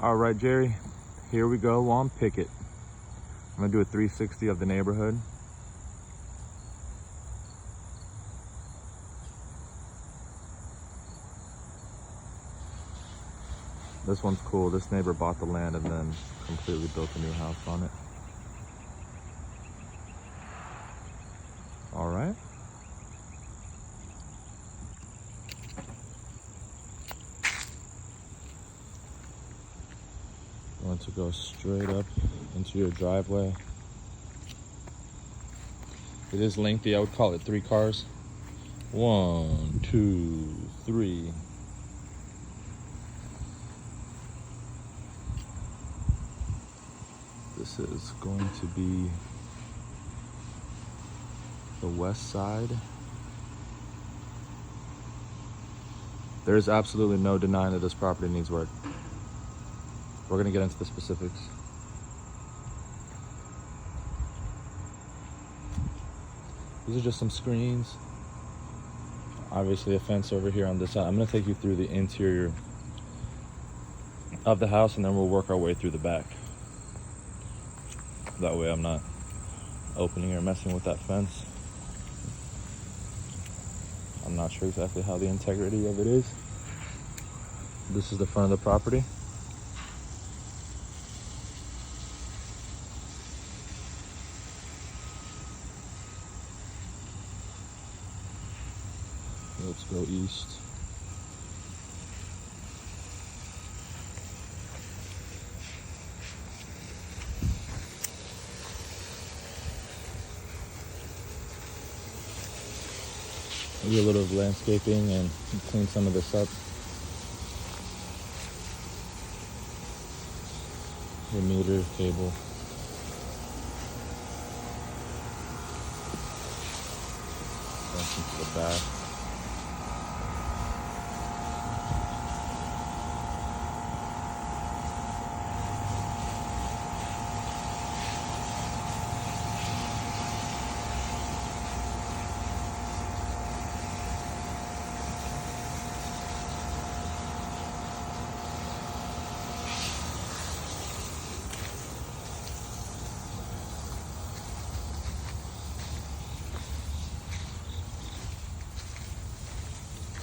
All right, Jerry, here we go on Pickett. I'm gonna do a 360 of the neighborhood. This one's cool. This neighbor bought the land and then completely built a new house on it. All right. You want to go straight up into your driveway. It is lengthy. I would call it 3 cars. 1, 2, 3. This is going to be the west side. There's absolutely no denying that this property needs work. We're gonna get into the specifics. These are just some screens. Obviously a fence over here on this side. I'm gonna take you through the interior of the house and then we'll work our way through the back. That way I'm not opening or messing with that fence. I'm not sure exactly how the integrity of it is. This is the front of the property. Let's go east. Maybe a little of landscaping and clean some of this up. Your meter, cable. Into the back.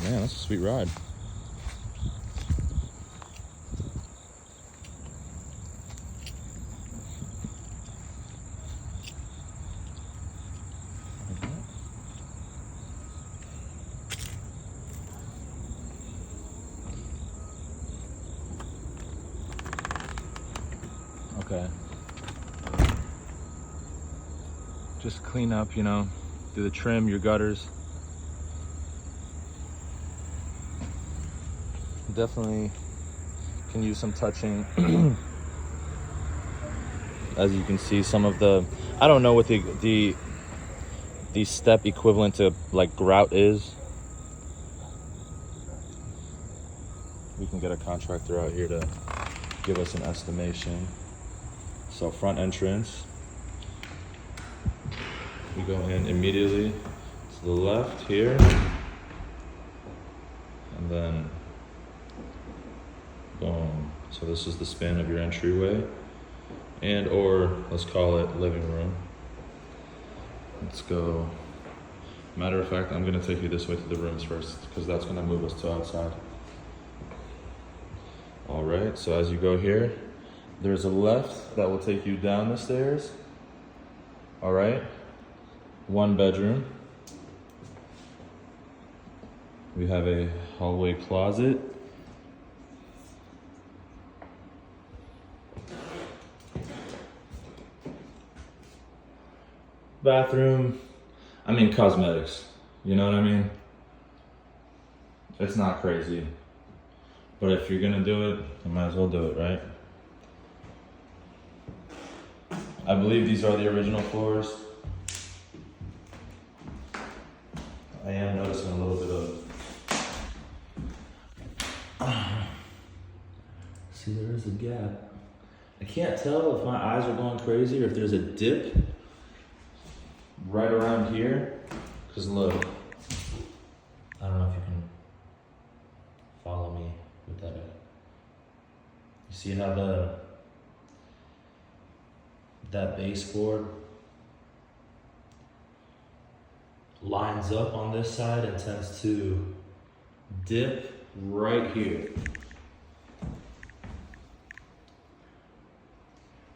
Man, that's a sweet ride. Okay. Just clean up, you know, do the trim, your gutters. Definitely can use some touching. As you can see, some of the, I don't know what the step equivalent to like grout is. We can get a contractor out here to give us an estimation. So front entrance, we go in immediately to the left here, and then boom. So this is the span of your entryway, and or let's call it living room. Let's go. Matter of fact, I'm gonna take you this way to the rooms first because that's gonna move us to outside. All right, so as you go here, there's a left that will take you down the stairs. All right, 1 bedroom. We have a hallway closet. Bathroom, I mean cosmetics, you know what I mean? It's not crazy. But if you're gonna do it, you might as well do it, right? I believe these are the original floors. I am noticing a little bit of... See, there is a gap. I can't tell if my eyes are going crazy or if there's a dip right around here. Because look, I don't know if you can follow me with that. You see how that baseboard lines up on this side and tends to dip right here.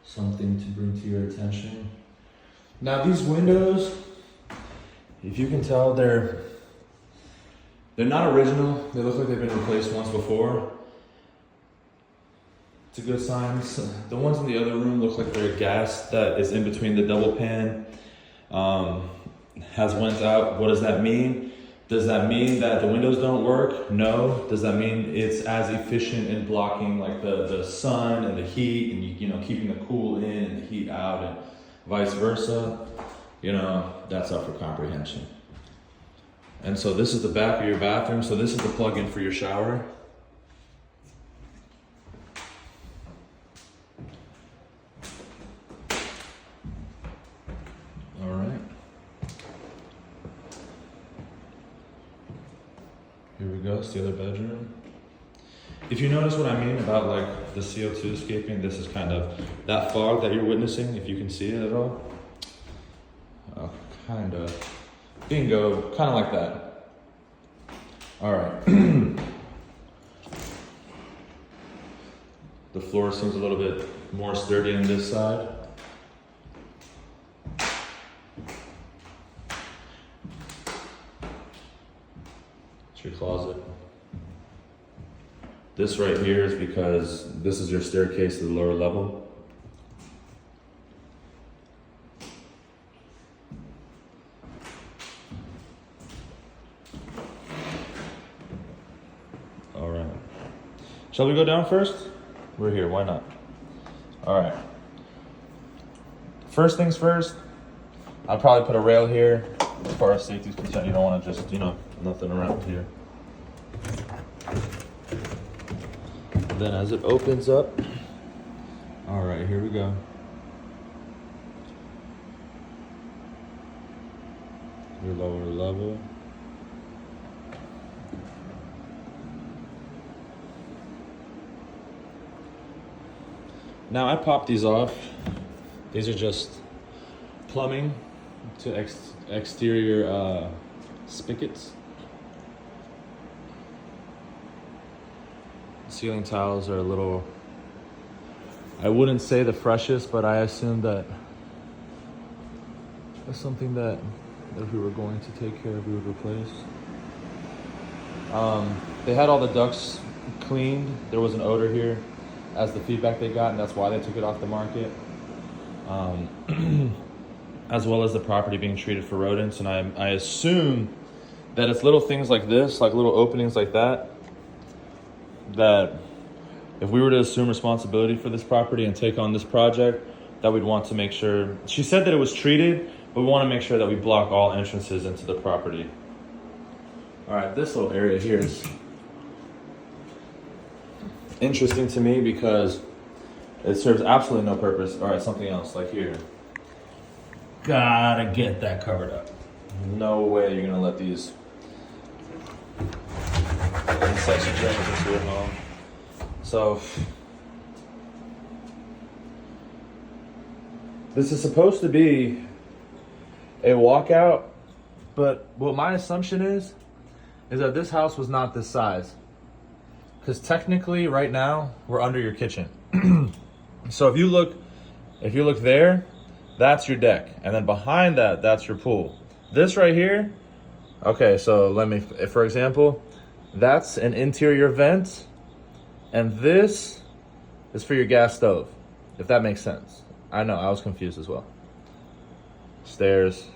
Something to bring to your attention. Now these windows, if you can tell, they're not original. They look like they've been replaced once before. It's a good sign. The ones in the other room look like they're gas that is in between the double pan. Has went out. What does that mean? Does that mean that the windows don't work? No. Does that mean it's as efficient in blocking like the sun and the heat and you know keeping the cool in and the heat out and vice versa? You know, that's up for comprehension. And so this is the back of your bathroom. So this is the plug-in for your shower. All right. Here we go, it's the other bedroom. If you notice what I mean about like the CO2 escaping, this is kind of that fog that you're witnessing, if you can see it at all. Kind of. Bingo, kind of like that. All right. The floor seems a little bit more sturdy on this side. It's your closet. This right here is because this is your staircase to the lower level. All right. Shall we go down first? We're here, why not? All right. First things first, I'll probably put a rail here. As far as safety is concerned, you don't want to just, nothing around here. Then as it opens up, all right, here we go. Your lower level. Now I popped these off. These are just plumbing to exterior spigots. Ceiling tiles are a little, I wouldn't say the freshest, but I assume that that's something that if we were going to take care of, we would replace. They had all the ducts cleaned. There was an odor here as the feedback they got, and that's why they took it off the market. As well as the property being treated for rodents. And I assume that it's little things like this, like little openings like that if we were to assume responsibility for this property and take on this project, that we'd want to make sure. She said that it was treated, but we want to make sure that we block all entrances into the property. All right, this little area here is interesting to me because it serves absolutely no purpose. All right, something else, like here. Gotta get that covered up. No way you're gonna let these insects or germs into your home. So, this is supposed to be a walkout, but what my assumption is that this house was not this size. Because technically, right now, we're under your kitchen. So if you look there, that's your deck. And then behind that, that's your pool. This right here, okay, so for example, that's an interior vent. And this is for your gas stove, if that makes sense. I know, I was confused as well. Stairs.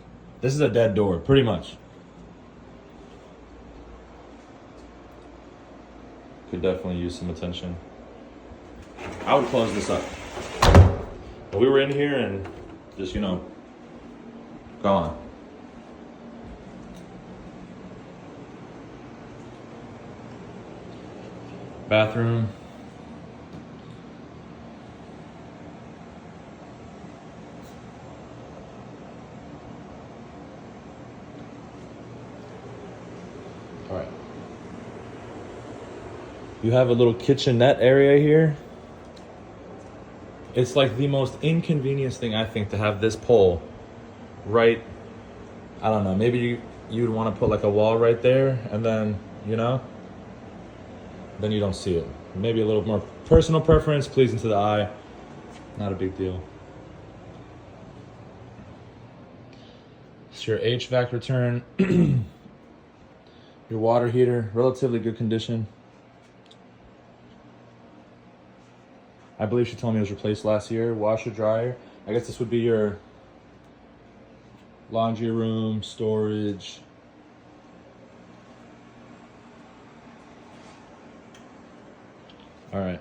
This is a dead door, pretty much. Could definitely use some attention. I would close this up. But we were in here and just, gone. Bathroom. All right. You have a little kitchenette area here. It's like the most inconvenienced thing, I think, to have this pole right, I don't know, maybe you'd want to put like a wall right there, and then, you know, then you don't see it. Maybe a little more personal preference, pleasing to the eye, not a big deal. It's your HVAC return. Your water heater, relatively good condition. I believe she told me it was replaced last year. Washer, dryer. I guess this would be your laundry room, storage. All right.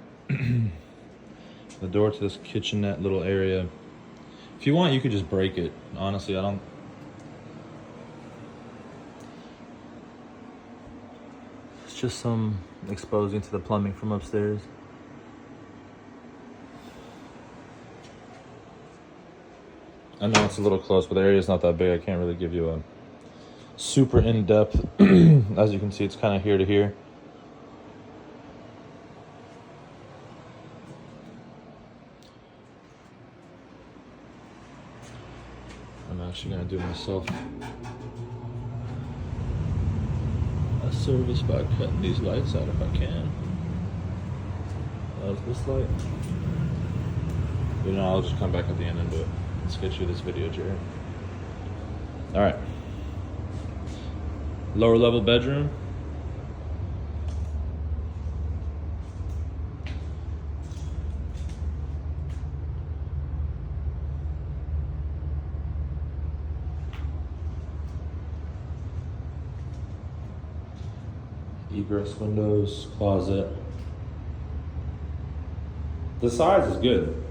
The door to this kitchenette little area. If you want, you could just break it. Honestly, I don't. It's just some exposing to the plumbing from upstairs. I know it's a little close, but the area's not that big. I can't really give you a super in-depth. As you can see, it's kind of here to here. I'm actually gonna do myself a service by cutting these lights out if I can. How's this light? You know, I'll just come back at the end and do it. Let's get you this video, Jared. All right. Lower level bedroom. Egress windows, closet. The size is good.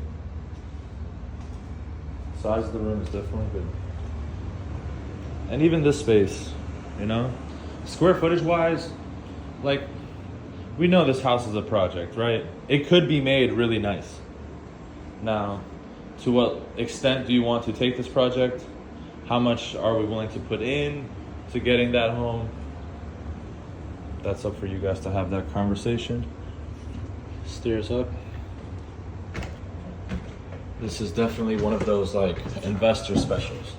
Size of the room is definitely good. And even this space, you know, square footage wise, like, we know this house is a project, right? It could be made really nice. Now, to what extent do you want to take this project? How much are we willing to put in to getting that home? That's up for you guys to have that conversation. Stairs up. This is definitely one of those like investor specials.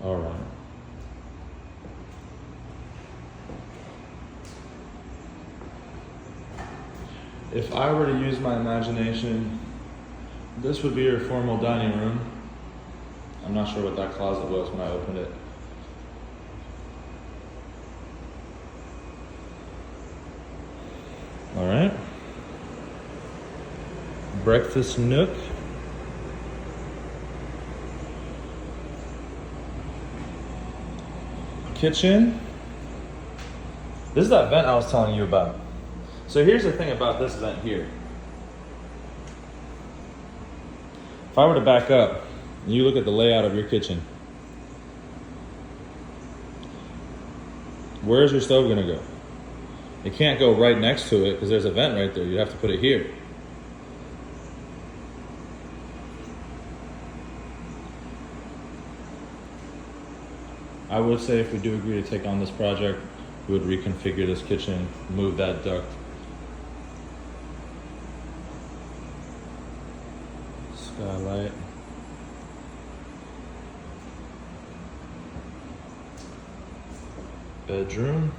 All right. If I were to use my imagination, this would be your formal dining room. I'm not sure what that closet was when I opened it. All right. Breakfast nook. Kitchen. This is that vent I was telling you about. So here's the thing about this vent here. If I were to back up and you look at the layout of your kitchen, where's your stove gonna go? It can't go right next to it because there's a vent right there. You have to put it here. I would say if we do agree to take on this project, we would reconfigure this kitchen, move that duct. Skylight. Bedroom.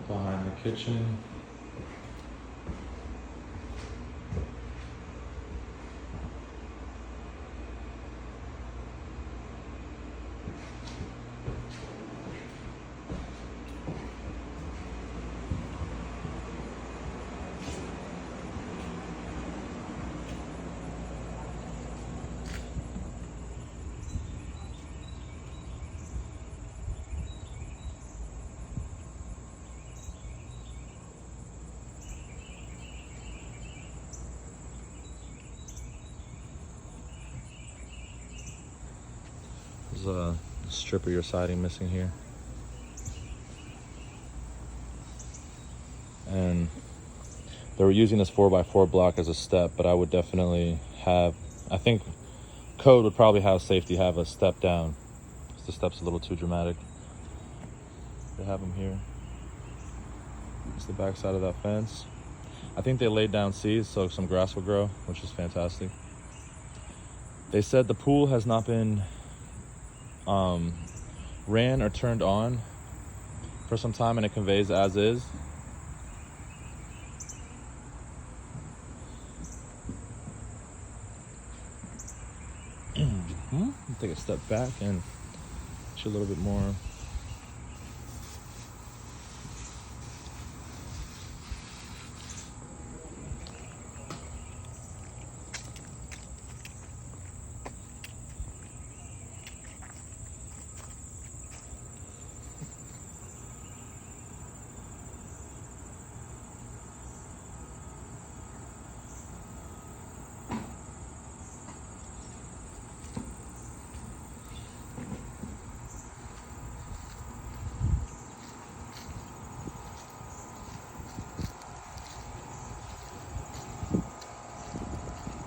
Behind the kitchen. There's a strip of your siding missing here. And they were using this 4x4 block as a step, but I would definitely have, I think code would probably have safety have a step down. The step's a little too dramatic. They have them here. It's the back side of that fence. I think they laid down seeds so some grass will grow, which is fantastic. They said the pool has not been ran or turned on for some time, and it conveys as is. Take a step back and show a little bit more.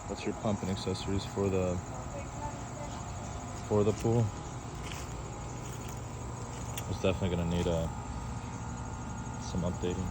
That's your pump and accessories for the pool. It's definitely gonna need some updating.